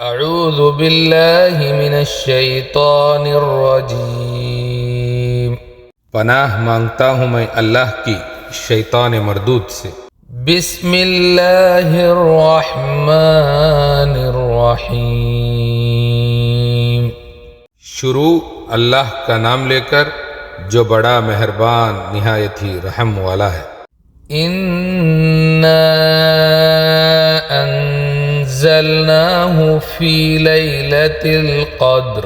اعوذ باللہ من الشیطان الرجیم، پناہ مانگتا ہوں میں اللہ کی شیطان مردود سے۔ بسم اللہ الرحمن الرحیم، شروع اللہ کا نام لے کر جو بڑا مہربان نہایت ہی رحم والا ہے۔ انا انزلناہ فی لیلۃ القدر،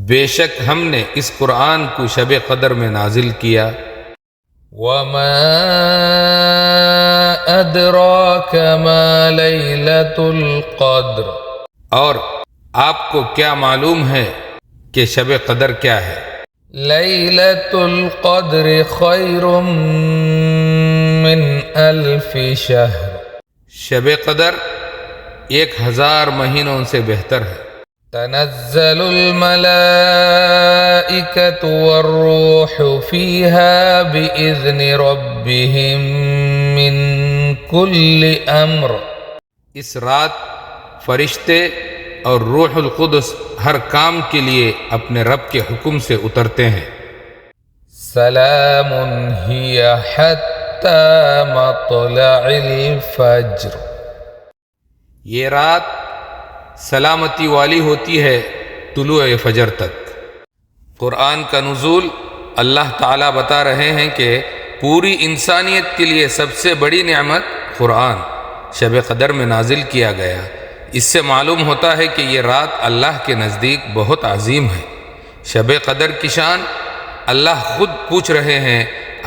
بے شک ہم نے اس قرآن کو شب قدر میں نازل کیا۔ وما ادراک ما لیلۃ القدر، اور آپ کو کیا معلوم ہے کہ شب قدر کیا ہے؟ لیلۃ القدر خیر من الف شہر، شب قدر 1000 مہینوں سے بہتر ہے۔ تنزل الملائکۃ والروح فیہا بإذن ربہم من کل امر، اس رات فرشتے اور روح القدس ہر کام کے لیے اپنے رب کے حکم سے اترتے ہیں۔ سلام ہی حتی مطلع الفجر، یہ رات سلامتی والی ہوتی ہے طلوع فجر تک۔ قرآن کا نزول اللہ تعالیٰ بتا رہے ہیں کہ پوری انسانیت کے لیے سب سے بڑی نعمت قرآن شب قدر میں نازل کیا گیا۔ اس سے معلوم ہوتا ہے کہ یہ رات اللہ کے نزدیک بہت عظیم ہے۔ شب قدر کی شان اللہ خود پوچھ رہے ہیں،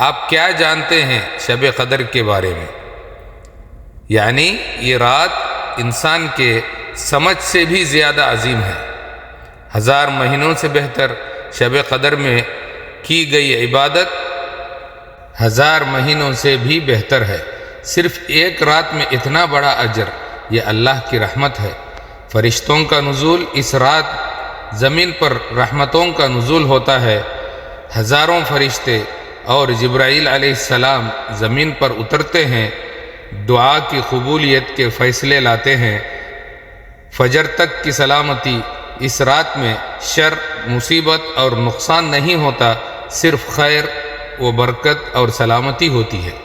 آپ کیا جانتے ہیں شب قدر کے بارے میں؟ یعنی یہ رات انسان کے سمجھ سے بھی زیادہ عظیم ہے۔ 1000 مہینوں سے بہتر شب قدر میں کی گئی عبادت 1000 مہینوں سے بھی بہتر ہے۔ صرف ایک رات میں اتنا بڑا اجر، یہ اللہ کی رحمت ہے۔ فرشتوں کا نزول اس رات زمین پر رحمتوں کا نزول ہوتا ہے۔ ہزاروں فرشتے اور جبرائیل علیہ السلام زمین پر اترتے ہیں، دعا کی قبولیت کے فیصلے لاتے ہیں۔ فجر تک کی سلامتی، اس رات میں شر، مصیبت اور نقصان نہیں ہوتا، صرف خیر و برکت اور سلامتی ہوتی ہے۔